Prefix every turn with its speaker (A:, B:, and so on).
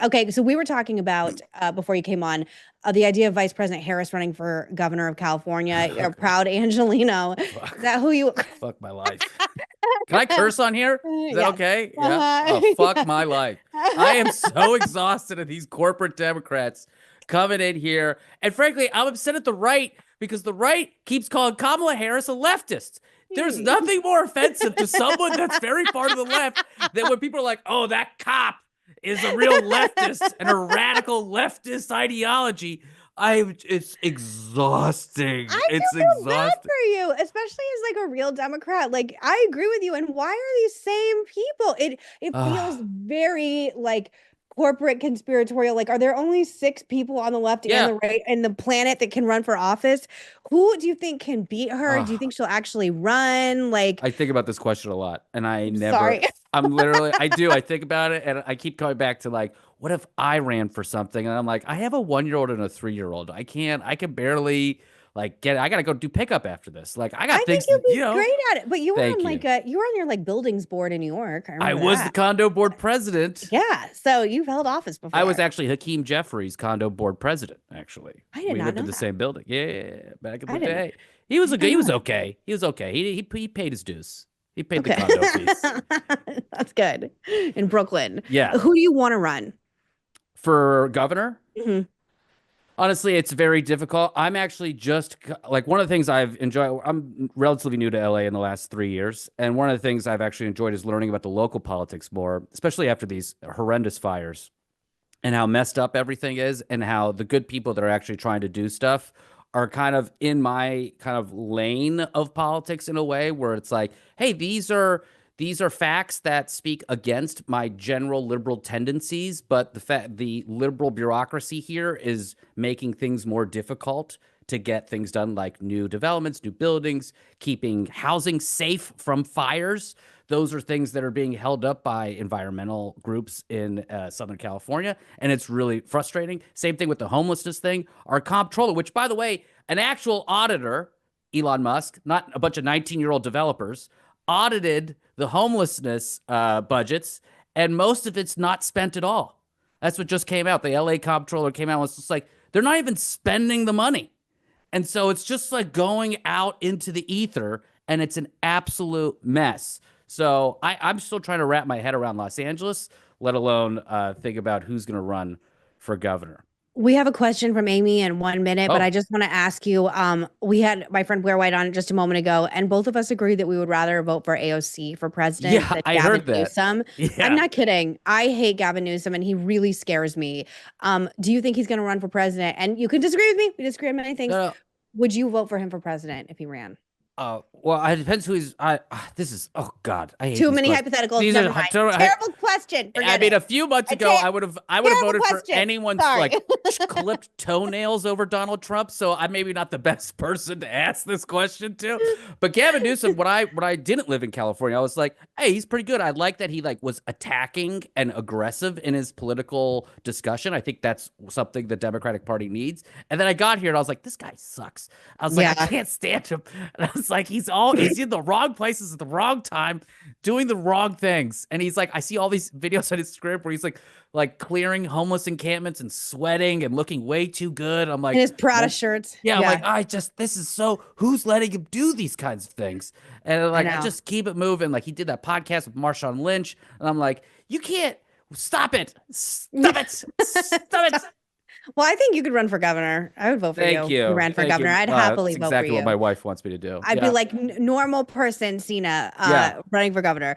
A: Okay, so we were talking about before you came on the idea of Vice President Harris running for governor of California. You're a
B: Okay.
A: proud Angeleno. Is
B: Fuck.
A: that who you?
B: Fuck my life. Can I curse on here? Is that
A: Yes.
B: okay? Yeah. Oh,
A: Uh-huh.
B: fuck my life. I am so exhausted of these corporate Democrats coming in here. And frankly, I'm upset at the right because the right keeps calling Kamala Harris a leftist. There's nothing more offensive to someone that's very far to the left than when people are like, oh, that cop is a real leftist and a radical leftist ideology. It's exhausting.
A: I
B: It's
A: feel so bad
B: exhausting.
A: for you, especially as like a real Democrat. Like I agree with you. And why are these same people? It feels
B: Ah,
A: very like corporate conspiratorial. Like, are there only six people on the left and
B: yeah.
A: the right and the planet that can run for office? Who do you think can beat her? Do you
B: Ah.
A: think she'll actually run? Like,
B: I think about this question a lot, and
A: I'm sorry.
B: I do. I think about it, and I keep coming back to like, what if I ran for something? And I'm like, I have a 1 year old and a 3 year old. I can barely like I gotta go do pickup after this. Like, I
A: I
B: got
A: think
B: things,
A: you'll be
B: know.
A: great at it. But you were on
B: Thank
A: like
B: you.
A: a you were on your like buildings board in New York. I
B: I
A: remember
B: was the
A: that.
B: condo board president.
A: Yeah. So you've held office
B: I was
A: before.
B: actually Hakeem Jeffries' condo board president. Actually,
A: I did
B: we
A: not
B: lived in
A: know
B: the
A: that.
B: same building. Yeah, back in
A: I
B: the
A: didn't know.
B: day.
A: I didn't
B: He
A: know
B: was
A: that.
B: okay. He was okay. He paid his dues. He paid the
A: Okay.
B: condo fees.
A: That's good. In Brooklyn.
B: Yeah.
A: Who do you want to run?
B: For governor,
A: Mhm.
B: honestly, it's very difficult. I'm actually just like one of the things I've enjoyed. I'm relatively new to LA in the last 3 years. And one of the things I've actually enjoyed is learning about the local politics more, especially after these horrendous fires and how messed up everything is and how the good people that are actually trying to do stuff are kind of in my kind of lane of politics in a way where it's like, hey, these are facts that speak against my general liberal tendencies, but the liberal bureaucracy here is making things more difficult to get things done like new developments, new buildings, keeping housing safe from fires. Those are things that are being held up by environmental groups in Southern California. And it's really frustrating. Same thing with the homelessness thing. Our comptroller, which, by the way, an actual auditor, Elon Musk, not a bunch of 19-year-old developers, audited the homelessness budgets, and most of it's not spent at all. That's what just came out. The LA comptroller came out and was just like, they're not even spending the money. And so it's just like going out into the ether and it's an absolute mess. So I'm still trying to wrap my head around Los Angeles, let alone think about who's going to run for governor.
A: We have a question from Amy in 1 minute, but I
B: Oh,
A: just want to ask you. We had my friend Blair White on just a moment ago, and both of us agreed that we would rather vote for AOC for president
B: yeah,
A: than
B: I
A: Gavin
B: heard that.
A: Newsom. I'm
B: Yeah.
A: not kidding. I hate Gavin Newsom, and he really scares me. Do you think he's going to run for president? And you can disagree with me. We disagree on many things.
B: No,
A: Would you vote for him for president if he ran?
B: well, it depends who he's. This is. Oh God, I hate
A: Too
B: these
A: many
B: questions.
A: hypotheticals.
B: These
A: Never
B: are.
A: mind.
B: I,
A: Terrible question.
B: I
A: Forget
B: mean,
A: it.
B: a few months
A: A
B: ago,
A: ter-
B: I would have
A: Terrible
B: voted for
A: question.
B: anyone's
A: Sorry.
B: like clipped toenails over Donald Trump. So I'm maybe not the best person to ask this question to. But Gavin Newsom, when I didn't live in California, I was like, hey, he's pretty good. I like that he like was attacking and aggressive in his political discussion. I think that's something the Democratic Party needs. And then I got here and I was like, this guy sucks. I was like, I
A: Yeah.
B: can't stand him. And I was like, he's in the wrong places at the wrong time, doing the wrong things. And he's like, I see all these videos on his script where he's like clearing homeless encampments and sweating and looking way too good. I'm
A: And
B: like,
A: his Prada
B: well,
A: shirts.
B: yeah, I'm
A: Yeah,
B: like, this is so, who's letting him do these kinds of things? And
A: I
B: like, I
A: know.
B: just keep it moving. Like he did that podcast with Marshawn Lynch. And I'm like, you can't stop it. Stop it. Stop it.
A: Well, I think you could run for governor. I would vote for you
B: Thank
A: if you
B: you.
A: ran for
B: Thank
A: governor.
B: you.
A: I'd happily
B: That's
A: vote for
B: exactly what my
A: you.
B: wife wants me to do.
A: I'd be
B: Yeah.
A: like normal person, Cena,
B: Yeah.
A: running for governor.